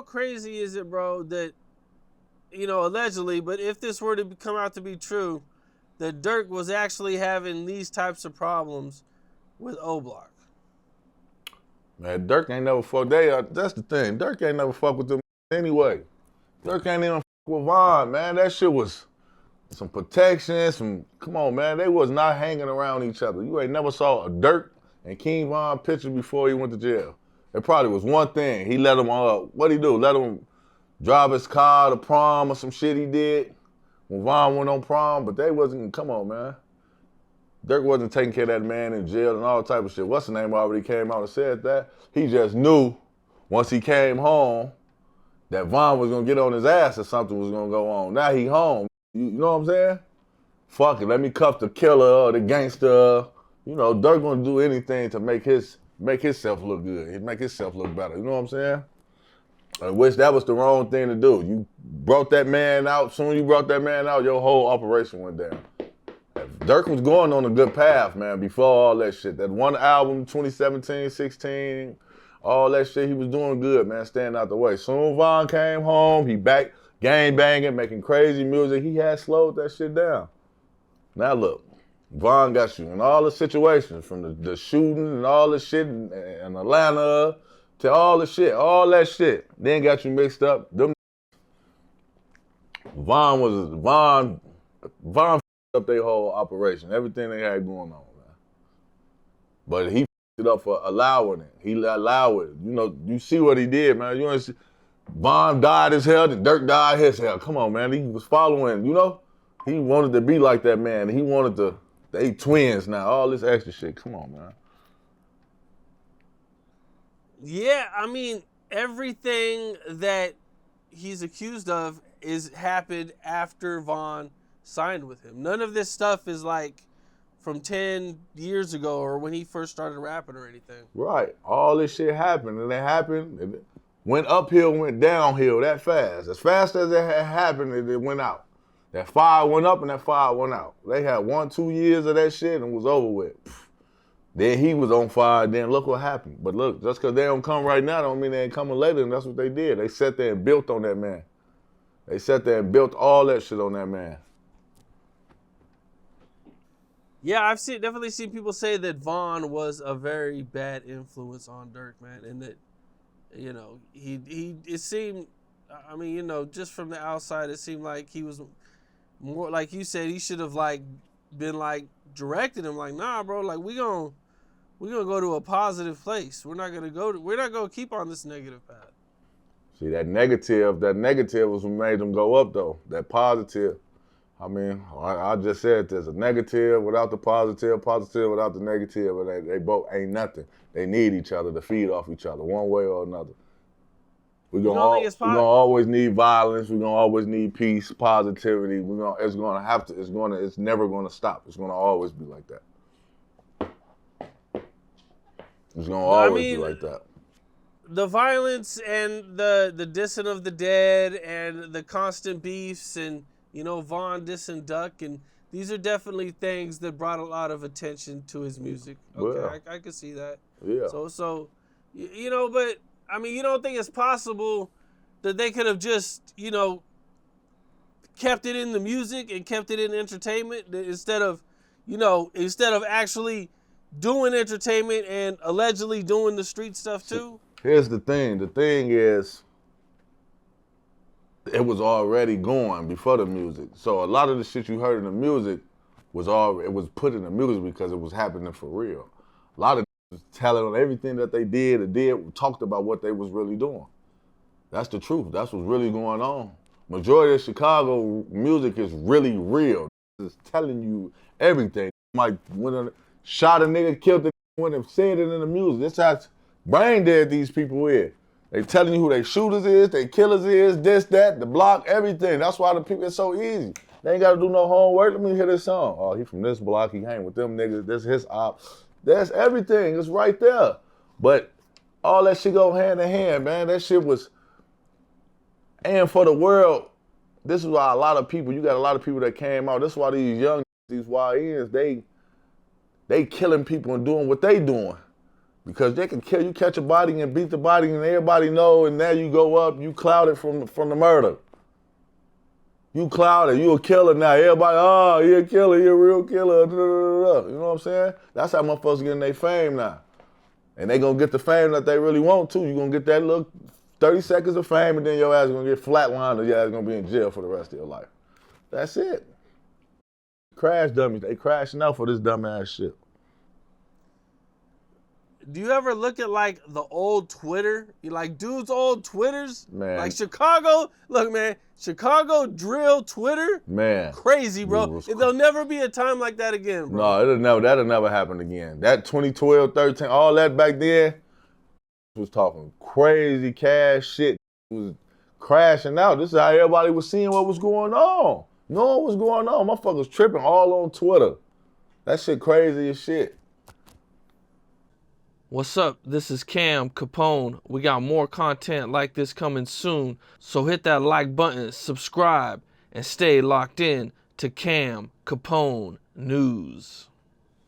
how crazy is it, bro, that, allegedly, but if this were to come out to be true, that Dirk was actually having these types of problems with O-Block? Man, Dirk ain't never fuck. That's the thing. Dirk ain't never fuck with them anyway. Dirk ain't even fuck with Von, man. That shit was some protection, come on, man. They was not hanging around each other. You ain't never saw a Dirk and King Von picture before he went to jail. It probably was one thing. He let him, what'd he do? Let him drive his car to prom or some shit he did when Von went on prom, but they wasn't, come on, man. Dirk wasn't taking care of that man in jail and all type of shit. What's the name already came out and said that? He just knew once he came home that Von was gonna get on his ass or something was gonna go on. Now he home. You know what I'm saying? Fuck it, let me cuff the killer or the gangster. Dirk gonna do anything to make himself look good. He'd make himself look better. You know what I'm saying? I wish that was the wrong thing to do. You brought that man out. Soon you brought that man out, your whole operation went down. Dirk was going on a good path, man, before all that shit. That one album, 2017, 16, all that shit, he was doing good, man, staying out the way. Soon Von came home, he back gang banging, making crazy music. He had slowed that shit down. Now look, Von got you in all the situations, from the shooting and all the shit in Atlanta to all that shit. Then got you mixed up. Von up their whole operation, everything they had going on, man. But he it up for allowing it. He allowed it. You see what he did, man. You see, Von died his hell, and Dirk died his hell. Come on, man. He was following, He wanted to be like that man. He wanted to, they twins now, all this extra shit. Come on, man. Yeah, I mean, everything that he's accused of happened after Von signed with him. None of this stuff is like from 10 years ago or when he first started rapping or anything. Right. All this shit happened, and it went uphill, went downhill that fast. As fast as it had happened, it went out. That fire went up and that fire went out. They had 1-2 years of that shit and it was over with. Then he was on fire, then look what happened. But look, just because they don't come right now don't mean they ain't coming later, and that's what they did. They sat there and built on that man. They sat there and built all that shit on that man. Yeah, I've definitely seen people say that Von was a very bad influence on Dirk, man, and that, it seemed, I mean, just from the outside, it seemed like he was more, like you said, he should have been directed him, nah, bro, we're gonna go to a positive place. We're not gonna keep on this negative path. See, that negative was what made them go up though. That positive. I mean, I just said there's a negative without the positive without the negative, and they both ain't nothing. They need each other to feed off each other one way or another. We're gonna always need violence. We're gonna always need peace, positivity. It's never gonna stop. It's gonna always be like that. It's gonna always be like that. The violence and the dissing of the dead and the constant beefs and Von dissing Duck, and these are definitely things that brought a lot of attention to his music. Okay, I could see that. Yeah. So, but I mean, you don't think it's possible that they could have just, kept it in the music and kept it in entertainment instead of actually doing entertainment and allegedly doing the street stuff too? Here's the thing. The thing is, it was already going before the music. So a lot of the shit you heard in the music it was put in the music because it was happening for real. A lot of telling on everything that they did, talked about what they was really doing. That's the truth. That's what's really going on. Majority of Chicago music is really real. It's telling you everything. Like when shot a nigga, killed the when they said it in the music. This how brain dead these people is. They telling you who they shooters is, they killers is, this, that, the block, everything. That's why the people, it's so easy. They ain't got to do no homework. Let me hear this song. Oh, he from this block. He hang with them niggas. This his op. That's everything. It's right there. But all that shit go hand in hand, man. That shit was, and for the world, this is why you got a lot of people that came out. This is why these YNs, they killing people and doing what they doing. Because they can kill you, catch a body and beat the body, and everybody know, and now you go up, you clouded from the murder. You clouded, you a killer now. Everybody, oh, he a killer, he a real killer. Da, da, da, da. You know what I'm saying? That's how motherfuckers getting their fame now. And they gonna get the fame that they really want to. You gonna get that little 30 seconds of fame, and then your ass gonna get flatlined, or your ass gonna be in jail for the rest of your life. That's it. Crash dummies, they crashing out for this dumbass shit. Do you ever look at like the old Twitter? You like dudes' old Twitters? Man. Like Chicago, look man, Chicago drill Twitter? Man. Crazy, bro. There'll never be a time like that again, bro. No, that'll never happen again. That 2012, 13, all that back then was talking crazy cash shit. It was crashing out. This is how everybody was seeing what was going on. Knowing what's going on. Motherfuckers tripping all on Twitter. That shit crazy as shit. What's up? This is Cam Capone. We got more content like this coming soon, so hit that like button, subscribe, and stay locked in to Cam Capone News.